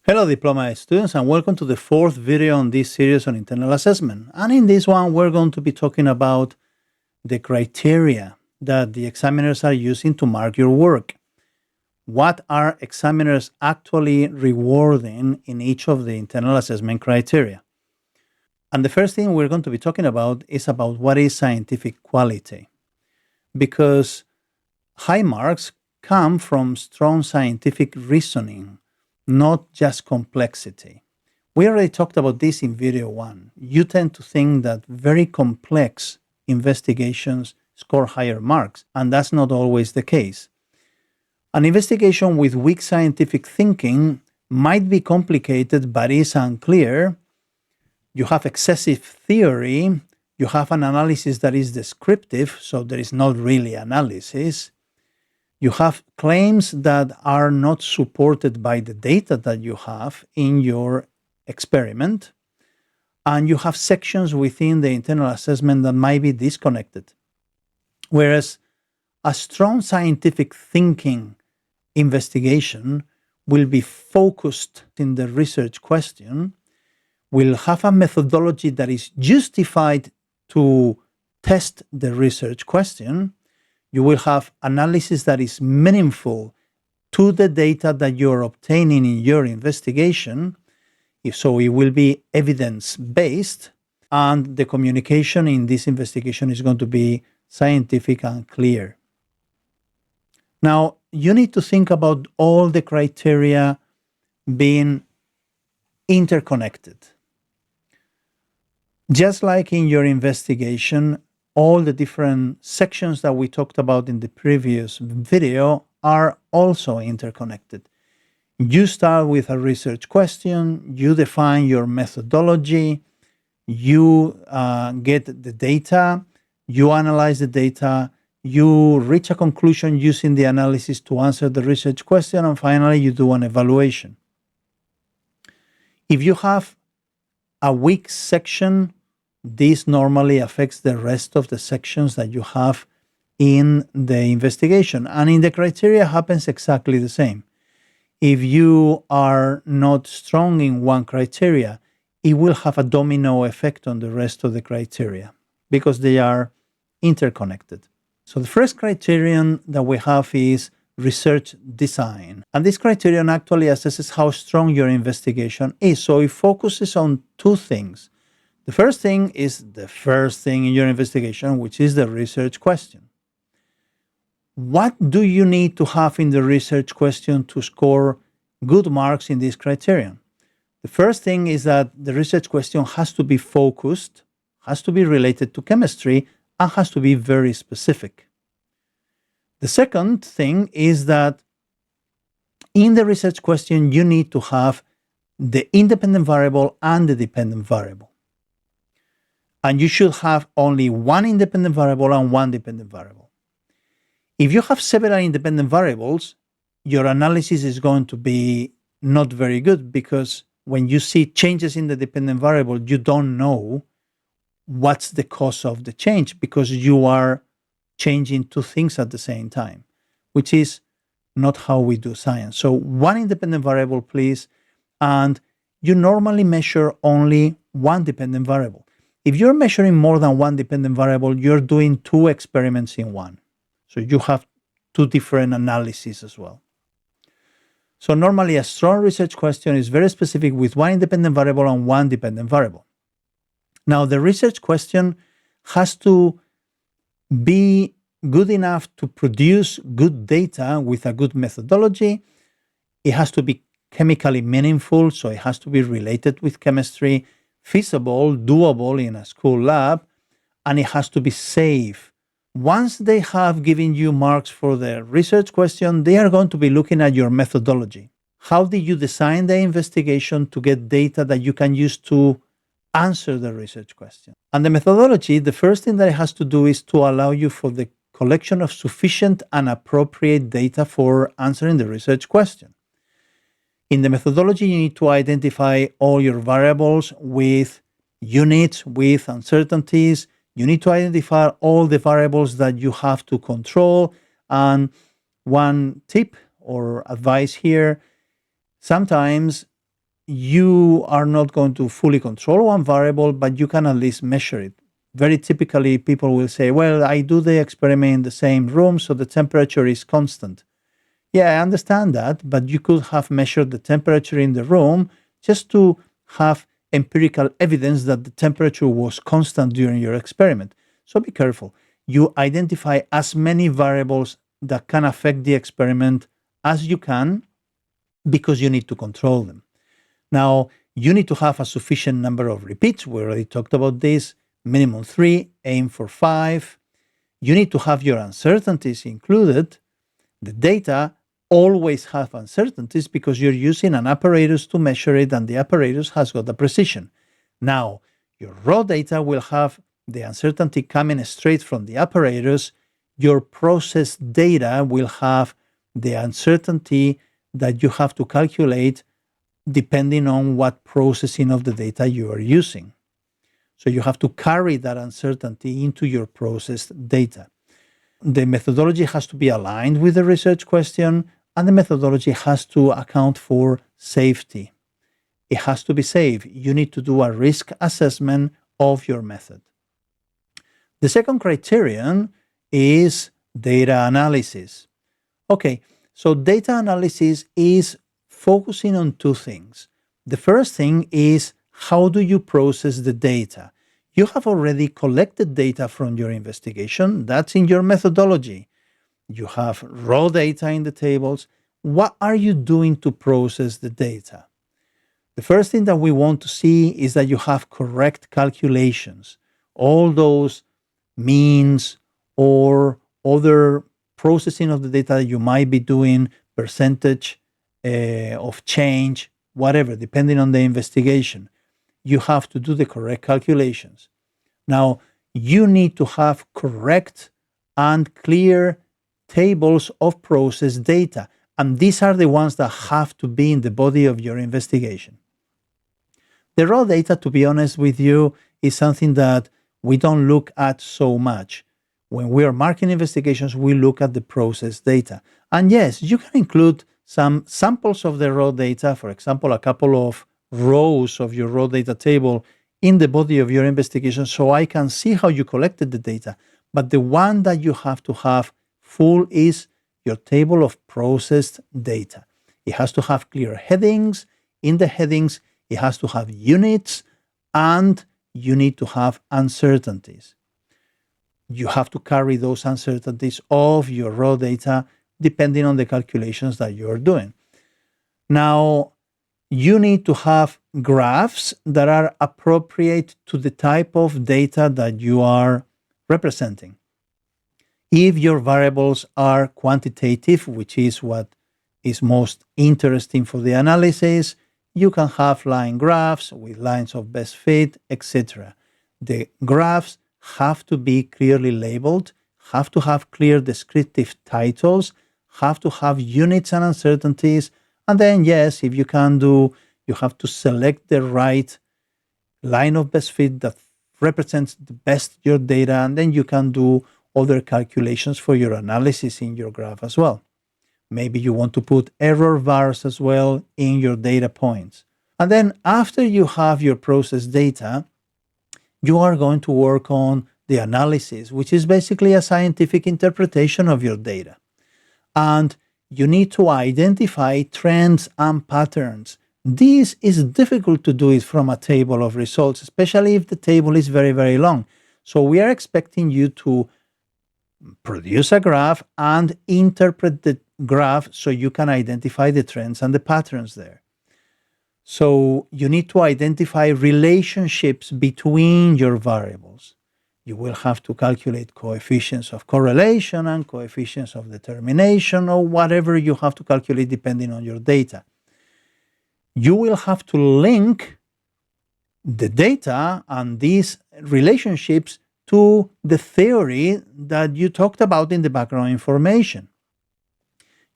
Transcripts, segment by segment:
Hello Diploma students, and welcome to the fourth video on this series on internal assessment. And in this one, we're going to be talking about the criteria that the examiners are using to mark your work. What are examiners actually rewarding in each of the internal assessment criteria? And the first thing we're going to be talking about is about what is scientific quality. Because high marks come from strong scientific reasoning, not just complexity. We already talked about this in video 1. You tend to think that very complex investigations score higher marks, and that's not always the case. An investigation with weak scientific thinking might be complicated but is unclear. You have excessive theory. You have an analysis that is descriptive, so there is not really analysis. You have claims that are not supported by the data that you have in your experiment. And you have sections within the internal assessment that might be disconnected. Whereas a strong scientific thinking investigation will be focused in the research question, will have a methodology that is justified to test the research question. You will have analysis that is meaningful to the data that you're obtaining in your investigation. So it will be evidence-based, and the communication in this investigation is going to be scientific and clear. Now, you need to think about all the criteria being interconnected. Just like in your investigation, all the different sections that we talked about in the previous video are also interconnected. You start with a research question, you define your methodology, you get the data, you analyze the data, you reach a conclusion using the analysis to answer the research question, and finally you do an evaluation. If you have a weak section, this normally affects the rest of the sections that you have in the investigation. And in the criteria happens exactly the same. If you are not strong in one criteria, it will have a domino effect on the rest of the criteria because they are interconnected. So the first criterion that we have is research design. And this criterion actually assesses how strong your investigation is. So it focuses on two things. The first thing is the first thing in your investigation, which is the research question. What do you need to have in the research question to score good marks in this criterion? The first thing is that the research question has to be focused, has to be related to chemistry, and has to be very specific. The second thing is that in the research question, you need to have the independent variable and the dependent variable. And you should have only one independent variable and one dependent variable. If you have several independent variables, your analysis is going to be not very good because when you see changes in the dependent variable, you don't know what's the cause of the change because you are changing two things at the same time, which is not how we do science. So one independent variable, please, and you normally measure only one dependent variable. If you're measuring more than one dependent variable, you're doing two experiments in one. So you have two different analyses as well. So normally a strong research question is very specific with one independent variable and one dependent variable. Now the research question has to be good enough to produce good data with a good methodology. It has to be chemically meaningful, so it has to be related with chemistry, feasible, doable in a school lab, and it has to be safe. Once they have given you marks for the research question, they are going to be looking at your methodology. How did you design the investigation to get data that you can use to answer the research question? And the methodology, the first thing that it has to do is to allow you for the collection of sufficient and appropriate data for answering the research question. In the methodology, you need to identify all your variables with units, with uncertainties. You need to identify all the variables that you have to control And one tip or advice here, sometimes you are not going to fully control one variable, but you can at least measure it. Very typically, people will say, well, I do the experiment in the same room, so the temperature is constant. Yeah, I understand that, but you could have measured the temperature in the room just to have empirical evidence that the temperature was constant during your experiment. So be careful. You identify as many variables that can affect the experiment as you can because you need to control them. Now, you need to have a sufficient number of repeats. We already talked about this. Minimum 3, aim for 5. You need to have your uncertainties included. The data always have uncertainties because you're using an apparatus to measure it, and the apparatus has got the precision. Now, your raw data will have the uncertainty coming straight from the apparatus. Your processed data will have the uncertainty that you have to calculate depending on what processing of the data you are using. So you have to carry that uncertainty into your processed data. The methodology has to be aligned with the research question, and the methodology has to account for safety. It has to be safe. You need to do a risk assessment of your method. The second criterion is data analysis. Okay, so data analysis is focusing on two things. The first thing is, how do you process the data? You have already collected data from your investigation. That's in your methodology. You have raw data in the tables. What are you doing to process the data? The first thing that we want to see is that you have correct calculations. All those means or other processing of the data that you might be doing, percentage of change, whatever, depending on the investigation, you have to do the correct calculations. Now, you need to have correct and clear tables of processed data, and these are the ones that have to be in the body of your investigation. The raw data, to be honest with you, is something that we don't look at so much. When we are marking investigations, we look at the processed data. And yes, you can include some samples of the raw data, for example, a couple of rows of your raw data table in the body of your investigation so I can see how you collected the data. But the one that you have to have full is your table of processed data. It has to have clear headings. In the headings, it has to have units, and you need to have uncertainties. You have to carry those uncertainties of your raw data depending on the calculations that you're doing. Now, you need to have graphs that are appropriate to the type of data that you are representing. If your variables are quantitative, which is what is most interesting for the analysis, you can have line graphs with lines of best fit, etc. The graphs have to be clearly labeled, have to have clear descriptive titles, have to have units and uncertainties. And then, yes, if you can do, you have to select the right line of best fit that represents the best your data, and then you can do other calculations for your analysis in your graph as well. Maybe you want to put error bars as well in your data points. And then after you have your processed data, you are going to work on the analysis, which is basically a scientific interpretation of your data. And you need to identify trends and patterns. This is difficult to do it from a table of results, especially if the table is very, very long. So we are expecting you to produce a graph and interpret the graph so you can identify the trends and the patterns there. So you need to identify relationships between your variables. You will have to calculate coefficients of correlation and coefficients of determination, or whatever you have to calculate depending on your data. You will have to link the data and these relationships to the theory that you talked about in the background information.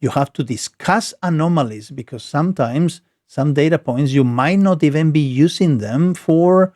You have to discuss anomalies, because sometimes some data points you might not even be using them for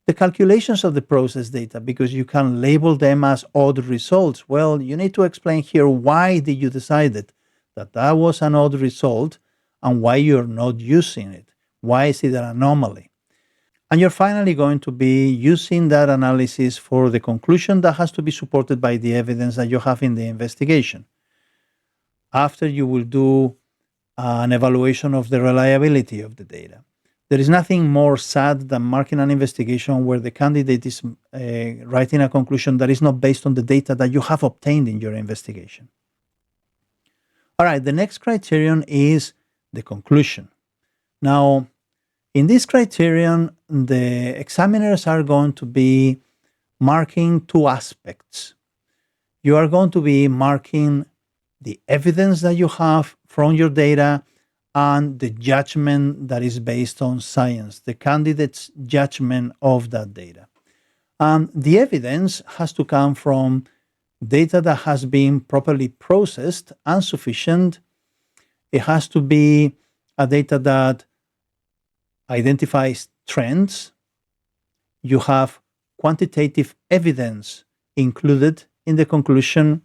The calculations of the process data, because you can label them as odd results. Well, you need to explain here why did you decide that that was an odd result and why you're not using it. Why is it an anomaly? And you're finally going to be using that analysis for the conclusion that has to be supported by the evidence that you have in the investigation. After you will do an evaluation of the reliability of the data. There is nothing more sad than marking an investigation where the candidate is writing a conclusion that is not based on the data that you have obtained in your investigation. All right, the next criterion is the conclusion. Now, in this criterion, the examiners are going to be marking two aspects. You are going to be marking the evidence that you have from your data and the judgment that is based on science, the candidate's judgment of that data. And the evidence has to come from data that has been properly processed and sufficient. It has to be a data that identifies trends. You have quantitative evidence included in the conclusion.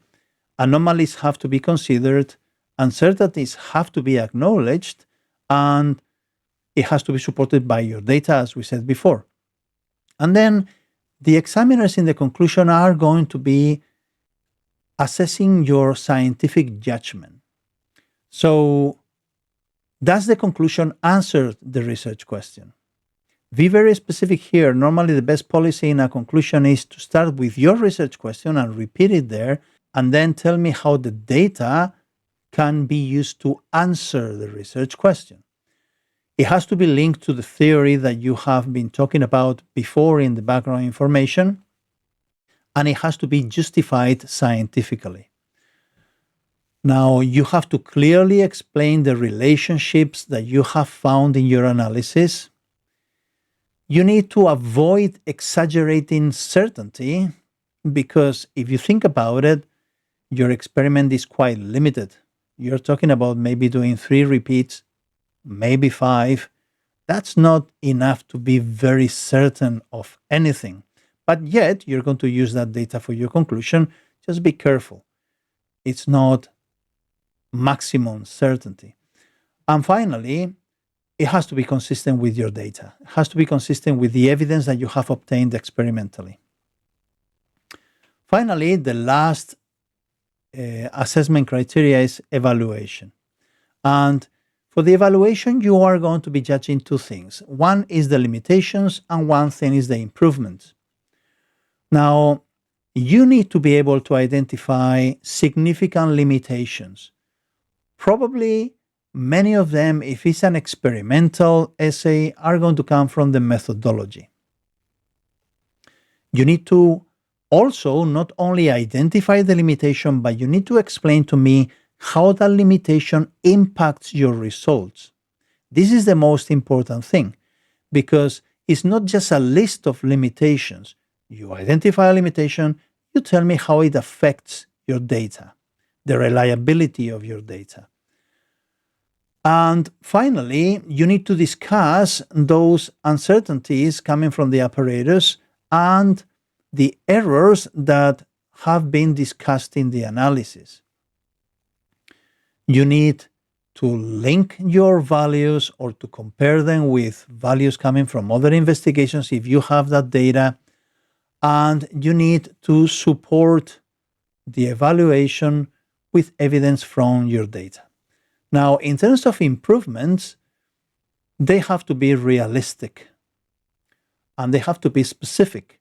Anomalies have to be considered, uncertainties have to be acknowledged, and it has to be supported by your data, as we said before. And then the examiners in the conclusion are going to be assessing your scientific judgment. So, does the conclusion answer the research question? Be very specific here. Normally, the best policy in a conclusion is to start with your research question and repeat it there, and then tell me how the data can be used to answer the research question. It has to be linked to the theory that you have been talking about before in the background information, and it has to be justified scientifically. Now, you have to clearly explain the relationships that you have found in your analysis. You need to avoid exaggerating certainty, because if you think about it, your experiment is quite limited. You're talking about maybe doing 3 repeats, maybe 5. That's not enough to be very certain of anything. But yet, you're going to use that data for your conclusion. Just be careful. It's not maximum certainty. And finally, it has to be consistent with your data. It has to be consistent with the evidence that you have obtained experimentally. Finally, the last assessment criteria is evaluation. And for the evaluation, you are going to be judging 2 things. One is the limitations, and one thing is the improvements. Now, you need to be able to identify significant limitations. Probably many of them, if it's an experimental essay, are going to come from the methodology. You need to also not only identify the limitation, but you need to explain to me how that limitation impacts your results. This is the most important thing, because it's not just a list of limitations. You identify a limitation, you tell me how it affects your data, the reliability of your data. And finally, you need to discuss those uncertainties coming from the apparatus and the errors that have been discussed in the analysis. You need to link your values or to compare them with values coming from other investigations if you have that data. And you need to support the evaluation with evidence from your data. Now, in terms of improvements, they have to be realistic and they have to be specific.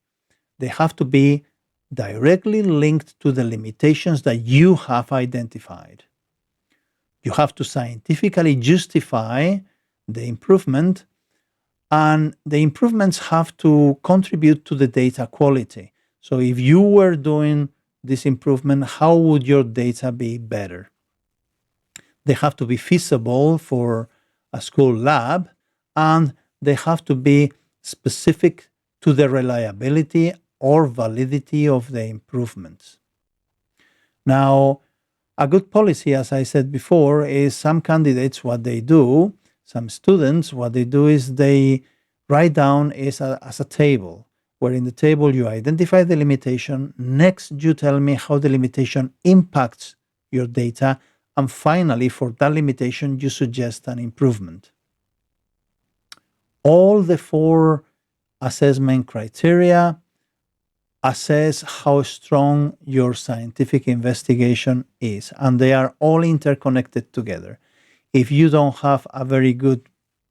They have to be directly linked to the limitations that you have identified. You have to scientifically justify the improvement, and the improvements have to contribute to the data quality. So if you were doing this improvement, how would your data be better? They have to be feasible for a school lab, and they have to be specific to the reliability or validity of the improvements. Now, a good policy, as I said before, is some candidates, what they do, some students, what they do is they write down as a table. where in the table you identify the limitation, next you tell me how the limitation impacts your data, and finally, for that limitation, you suggest an improvement. All the 4 assessment criteria assess how strong your scientific investigation is, and they are all interconnected together. If you don't have a very good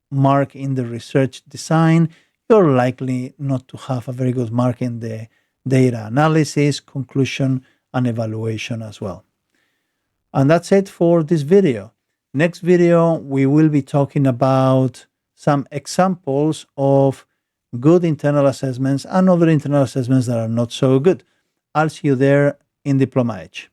mark in the research design, you're likely not to have a very good mark in the data analysis, conclusion, and evaluation as well. And that's it for this video. Next video, we will be talking about some examples of good internal assessments and other internal assessments that are not so good. I'll see you there in Diploma Edge.